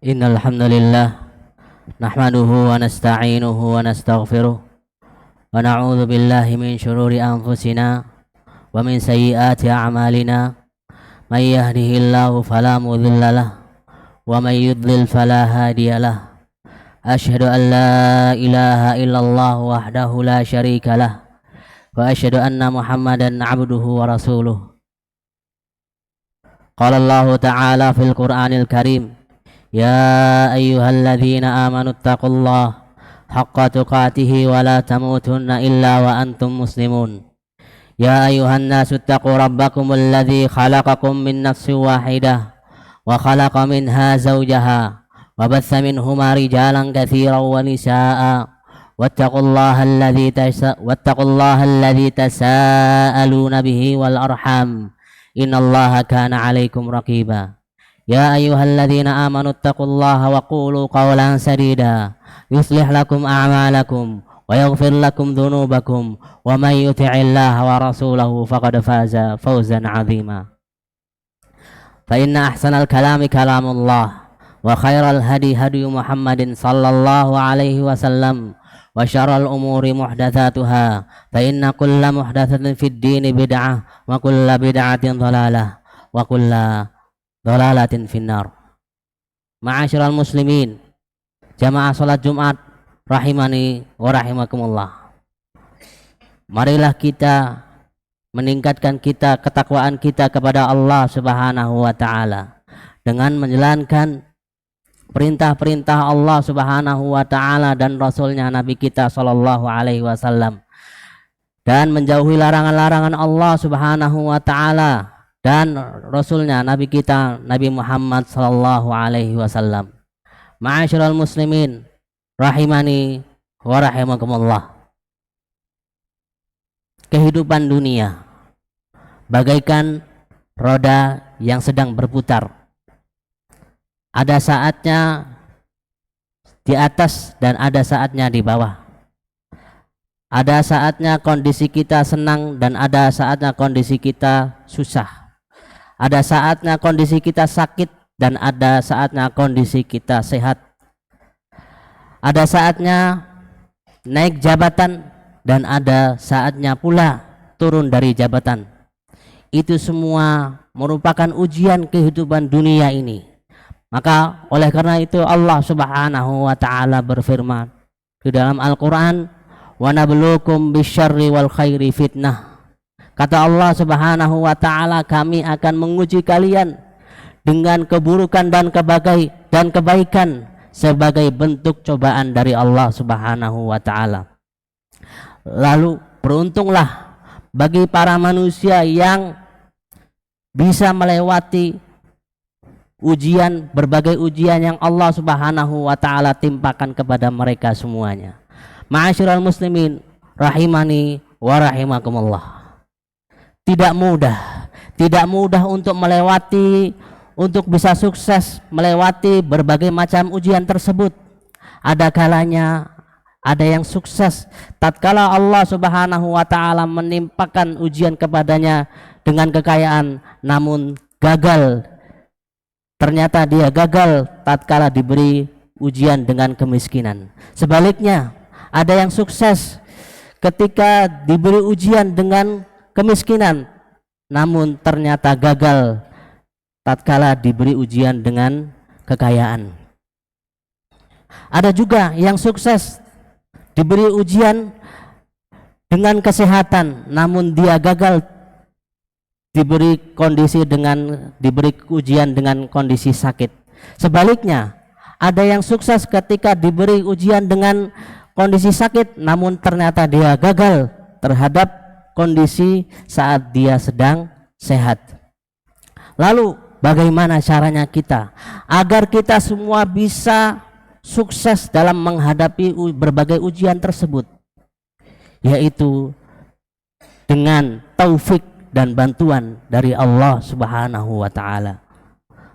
Innal hamdalillah nahmaduhu wa nasta'inuhu wa nastaghfiruh wa na'udzu billahi min shururi anfusina wa min sayyiati a'malina may yahdihillahu fala mudilla lahu wa may yudlil fala hadiya lahu asyhadu an la ilaha illallah wahdahu la syarika lah wa asyhadu anna Muhammadan 'abduhu wa rasuluh. Qala Allah ta'ala fil Qur'anil Karim, ya ayyuhalladzina amanu taqullaha haqqa tuqatih wa la tamutunna illa wa antum muslimun. Ya ayyuhan nasu taqu rabbakumul ladzi khalaqakum min nafsin wahidah wa khalaqa minha zawjaha wa batha minhuma rijalan katsiran wa nisaa'a wattaqullaha alladzi tasaaluna bihi wal arham innallaha kana 'alaikum raqiba. Ya ayyuhalladzina amanu taqullaha wa qulu qawlan sadida yuslih lakum a'malakum wa yaghfir lakum dhunubakum wa may yuti'illaha wa rasulahu faqad faza fawzan 'azima. Fa inna ahsanal kalami kalamullah wa khairal hadi hadi Muhammadin sallallahu alaihi wasallam wa syarrul umuri muhdatsatuha fa inna kulla muhdatsatin fid dini bid'ah wa kulla bid'atin dhalalah wa kulla dhalalatin finnar. Ma'asyiral muslimin, jamaah salat Jumat rahimani wa rahimakumullah. Marilah kita meningkatkan ketakwaan kita kepada Allah Subhanahu wa taala dengan menjalankan perintah-perintah Allah Subhanahu wa taala dan rasulnya Nabi kita sallallahu alaihi wasallam, dan menjauhi larangan-larangan Allah Subhanahu wa taala dan rasulnya Nabi kita Nabi Muhammad sallallahu alaihi wasallam. Ma'asyiral muslimin rahimani wa rahimakumullah. Kehidupan dunia bagaikan roda yang sedang berputar. Ada saatnya di atas dan ada saatnya di bawah. Ada saatnya kondisi kita senang dan ada saatnya kondisi kita susah. Ada saatnya kondisi kita sakit dan ada saatnya kondisi kita sehat. Ada saatnya naik jabatan dan ada saatnya pula turun dari jabatan. Itu semua merupakan ujian kehidupan dunia ini. Maka oleh karena itu Allah Subhanahu wa taala berfirman di dalam Al-Qur'an, wa nabluukum bisyarri wal khairi fitnah. Kata Allah Subhanahu wa taala, kami akan menguji kalian dengan keburukan dan kebaikan sebagai bentuk cobaan dari Allah Subhanahu wa taala. Lalu beruntunglah bagi para manusia yang bisa melewati berbagai ujian yang Allah Subhanahu wa taala timpakan kepada mereka semuanya. Ma'asyiral muslimin rahimani wa rahimakumullah. Tidak mudah untuk bisa sukses melewati berbagai macam ujian tersebut. Ada kalanya ada yang sukses tatkala Allah Subhanahu wa taala menimpakan ujian kepadanya dengan kekayaan, namun gagal. Ternyata dia gagal tatkala diberi ujian dengan kemiskinan. Sebaliknya, ada yang sukses ketika diberi ujian dengan kemiskinan, namun ternyata gagal tatkala diberi ujian dengan kekayaan. Ada juga yang sukses diberi ujian dengan kesehatan, namun dia gagal diberi ujian dengan kondisi sakit. Sebaliknya, ada yang sukses ketika diberi ujian dengan kondisi sakit, namun ternyata dia gagal terhadap kondisi saat dia sedang sehat. Lalu bagaimana caranya kita agar kita semua bisa sukses dalam menghadapi berbagai ujian tersebut? Yaitu dengan taufik dan bantuan dari Allah Subhanahu wa taala.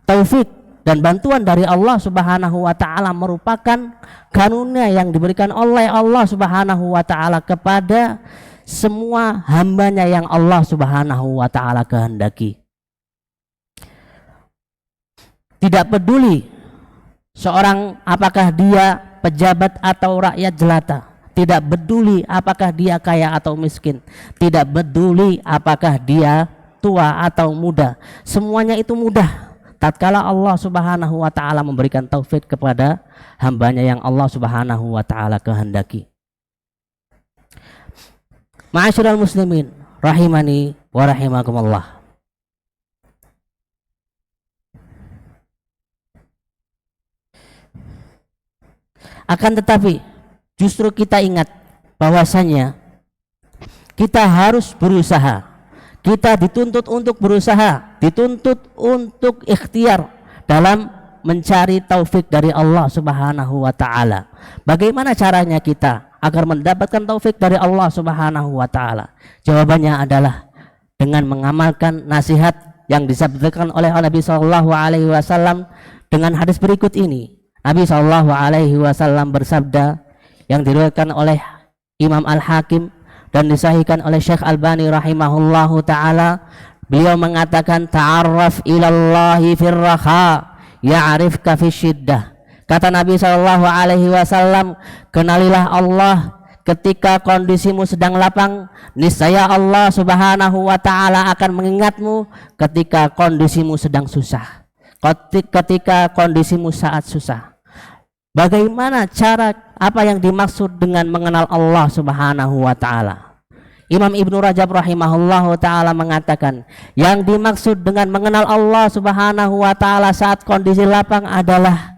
Taufik dan bantuan dari Allah Subhanahu wa taala merupakan karunia yang diberikan oleh Allah Subhanahu wa taala kepada semua hambanya yang Allah Subhanahu wa taala kehendaki. Tidak peduli seorang apakah dia pejabat atau rakyat jelata, tidak peduli apakah dia kaya atau miskin, tidak peduli apakah dia tua atau muda, semuanya itu mudah tatkala Allah Subhanahu wa taala memberikan taufik kepada hambanya yang Allah Subhanahu wa taala kehendaki. Ma'asyiral muslimin rahimani wa rahimakumullah. Akan tetapi justru kita ingat bahwasanya kita harus berusaha. Kita dituntut untuk berusaha, dituntut untuk ikhtiar dalam mencari taufik dari Allah Subhanahu wa taala. Bagaimana caranya kita agar mendapatkan taufik dari Allah Subhanahu wa taala? Jawabannya adalah dengan mengamalkan nasihat yang disabdakan oleh Nabi sallallahu alaihi wasallam dengan hadis berikut ini. Nabi sallallahu alaihi wasallam bersabda yang diriwayatkan oleh Imam Al-Hakim dan disahihkan oleh Syekh Albani rahimahullahu taala. Beliau mengatakan, ta'arraf ilallahi firraha ya'rifka fisyiddah. Kata Nabi sallallahu alaihi wasallam, kenalilah Allah ketika kondisimu sedang lapang, niscaya Allah Subhanahu wa taala akan mengingatmu ketika kondisimu sedang susah, ketika kondisimu saat susah. Bagaimana cara, apa yang dimaksud dengan mengenal Allah Subhanahu wa taala? Imam Ibnu Rajab rahimahullahu taala mengatakan, yang dimaksud dengan mengenal Allah Subhanahu wa taala saat kondisi lapang adalah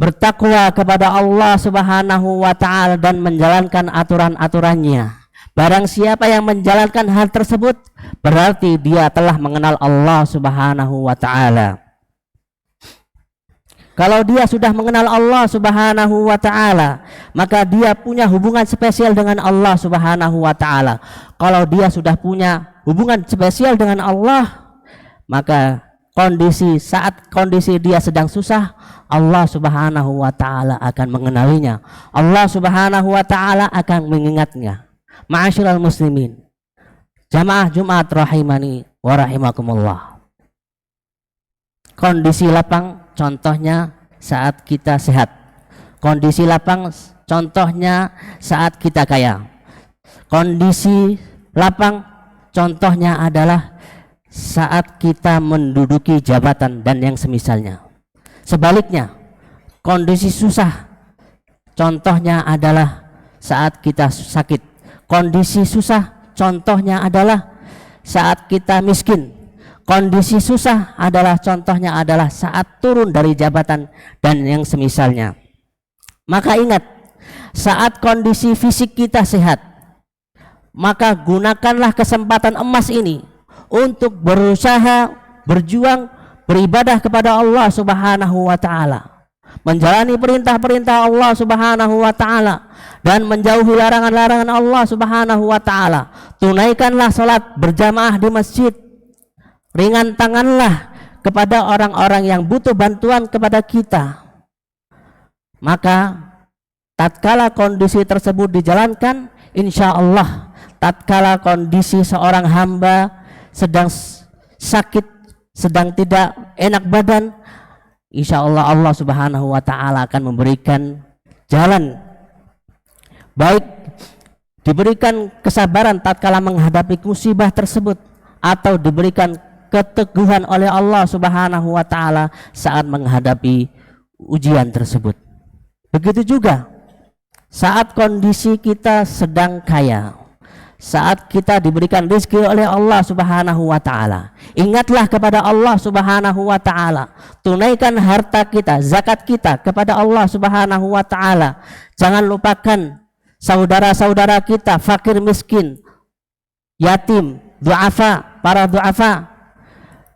bertakwa kepada Allah Subhanahu wa taala dan menjalankan aturan-aturannya. Barang siapa yang menjalankan hal tersebut, berarti dia telah mengenal Allah Subhanahu wa taala. Kalau dia sudah mengenal Allah Subhanahu wa taala, maka dia punya hubungan spesial dengan Allah Subhanahu wa taala. Kalau dia sudah punya hubungan spesial dengan Allah, maka saat kondisi dia sedang susah, Allah Subhanahu wa taala akan mengenalinya. Allah Subhanahu wa taala akan mengingatnya. Ma'asyiral muslimin, jamaah Jumat rahimani wa rahimakumullah. Kondisi lapang contohnya saat kita sehat. Kondisi lapang contohnya saat kita kaya. Kondisi lapang contohnya adalah saat kita menduduki jabatan dan yang semisalnya. Sebaliknya, kondisi susah contohnya adalah saat kita sakit. Kondisi susah contohnya adalah saat kita miskin. Kondisi susah adalah contohnya adalah saat turun dari jabatan dan yang semisalnya. Maka ingat, saat kondisi fisik kita sehat, maka gunakanlah kesempatan emas ini untuk berusaha, berjuang, beribadah kepada Allah Subhanahu wa taala, menjalani perintah-perintah Allah Subhanahu wa taala dan menjauhi larangan-larangan Allah Subhanahu wa taala. Tunaikanlah salat berjamaah di masjid. Ringan tanganlah kepada orang-orang yang butuh bantuan kepada kita. Maka tatkala kondisi tersebut dijalankan, insya Allah tatkala kondisi seorang hamba sedang sakit, sedang tidak enak badan, insya Allah Allah Subhanahu wa taala akan memberikan jalan, baik diberikan kesabaran tatkala menghadapi musibah tersebut, atau diberikan keteguhan oleh Allah Subhanahu wa taala saat menghadapi ujian tersebut. Begitu juga saat kondisi kita sedang kaya, saat kita diberikan rezeki oleh Allah Subhanahu wa taala, ingatlah kepada Allah Subhanahu wa taala, tunaikan harta kita, zakat kita kepada Allah Subhanahu wa taala. Jangan lupakan saudara-saudara kita fakir miskin, yatim, duafa, para duafa,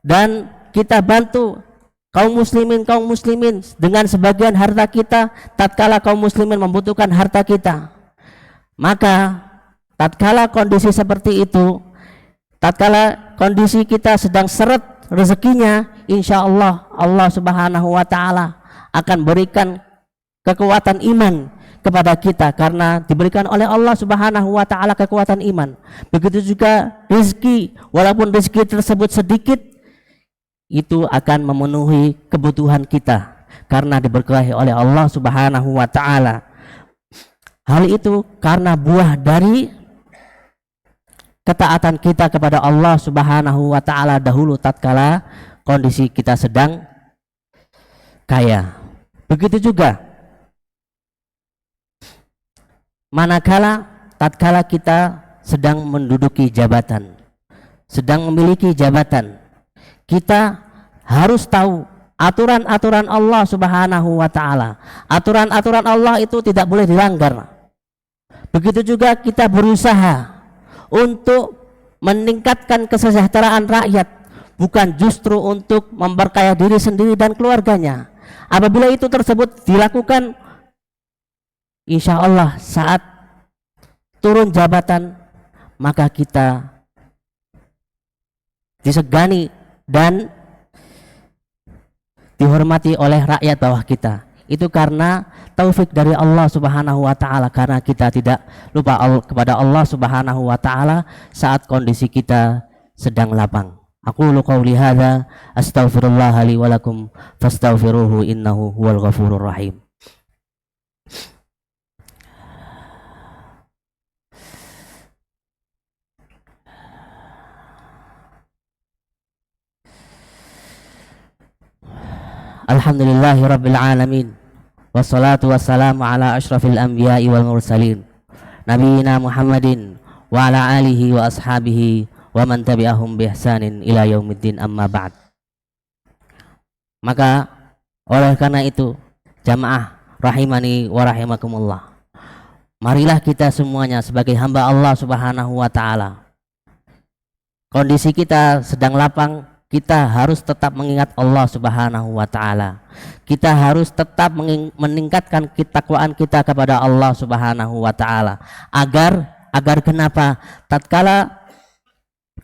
dan kita bantu kaum muslimin dengan sebagian harta kita tatkala kaum muslimin membutuhkan harta kita. Maka tatkala kondisi seperti itu, tatkala kondisi kita sedang seret rezekinya, insya Allah Allah Subhanahu wa taala akan berikan kekuatan iman kepada kita karena diberikan oleh Allah Subhanahu wa taala kekuatan iman. Begitu juga rezeki, walaupun rezeki tersebut sedikit, itu akan memenuhi kebutuhan kita karena diberkahi oleh Allah Subhanahu wa taala. Hal itu karena buah dari ketaatan kita kepada Allah Subhanahu wa taala dahulu tatkala kondisi kita sedang kaya. Begitu juga manakala tatkala kita sedang menduduki jabatan, sedang memiliki jabatan, kita harus tahu aturan-aturan Allah Subhanahu wa taala. Aturan-aturan Allah itu tidak boleh dilanggar. Begitu juga kita berusaha untuk meningkatkan kesejahteraan rakyat, bukan justru untuk memperkaya diri sendiri dan keluarganya. Apabila itu tersebut dilakukan, insya Allah saat turun jabatan, maka kita disegani dan dihormati oleh rakyat bawah kita. Itu karena taufik dari Allah Subhanahu wa taala, karena kita tidak lupa kepada Allah Subhanahu wa taala saat kondisi kita sedang lapang. Aqulu qauli hadza astaghfirullah li wa lakum fastaghfiruhu innahu huwal ghafurur rahim. Alhamdulillahi rabbil alamin. Wassalatu wassalamu ala ashrafil anbiya'i wal mursalin nabiyina Muhammadin wa ala alihi wa ashabihi wa man tabi'ahum bi ihsanin ila yaumiddin, amma ba'd. Maka oleh karena itu, jamaah rahimani wa rahimakumullah, marilah kita semuanya sebagai hamba Allah Subhanahu wa taala, kondisi kita sedang lapang, kita harus tetap mengingat Allah Subhanahu wa taala. Kita harus tetap meningkatkan ketakwaan kita kepada Allah Subhanahu wa taala. Agar kenapa? Tatkala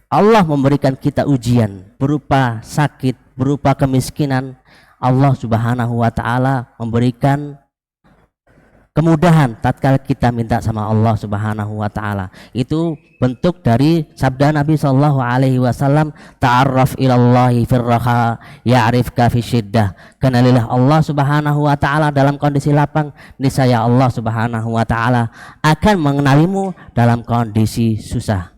Allah memberikan kita ujian berupa sakit, berupa kemiskinan, Allah Subhanahu wa taala memberikan kemudahan tatkala kita minta sama Allah Subhanahu wa taala. Itu bentuk dari sabda Nabi sallallahu alaihi wasallam, ta'arraf ilallahi firraha ya'rifka fi syiddah. Kenalilah Allah Subhanahu wa taala dalam kondisi lapang, niscaya Allah Subhanahu wa taala akan mengenalimu dalam kondisi susah.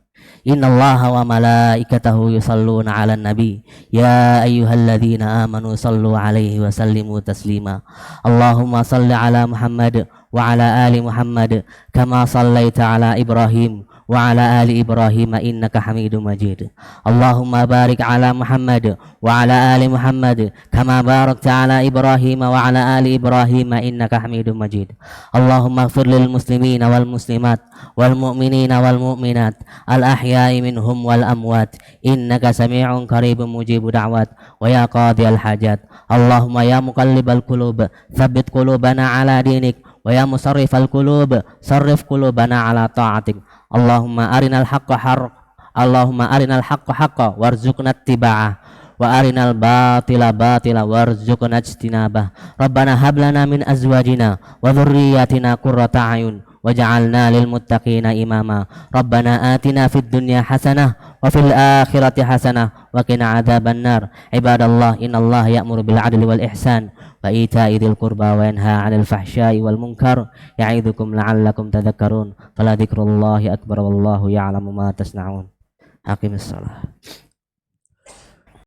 Innallaha wa malaikatahu yusalluna 'alan nabi ya ayyuhalladzina amanu sallu 'alaihi wa sallimu taslima. Allahumma salli 'ala Muhammad wa 'ala ali Muhammad kama sallaita 'ala Ibrahim wa 'ala ali Ibrahim innaka Hamidum Majid. Allahumma barik 'ala Muhammad wa 'ala ali Muhammad kama barakta 'ala Ibrahim wa 'ala ali Ibrahim innaka Hamidum Majid. Allahumma ighfir lil muslimina wal muslimat wal mu'minina wal mu'minat al ahya'i minhum wal amwat innaka sami'un qaribun mujibud da'wat wa ya qadiyal hajat. Allahumma ya muqallibal qulub tsabbit qulubana 'ala dinik wa ya musarrifal qulub sarrif qulubana 'ala ta'atik. Allahumma arinal haqqa haqqa warzuqna ittiba'ah wa arinal batila batila warzuqna ijtinabah. Rabbana hab lana min azwajina wa dhurriyyatina qurrata a'yun waj'alna lil muttaqina imama. Rabbana atina fid dunya hasanah wa fil akhirati hasanah wa qina adzaban nar. Ibadallah, innallaha ya'muru bil 'adli wal ihsan wa ita'i dzil qurba wa yanha 'anil fahsya'i wal munkar ya'idzukum la'allakum tadhakkarun. Fala dzikrullahi akbar wallahu ya'lamu ma tasna'un. Aqimissalah.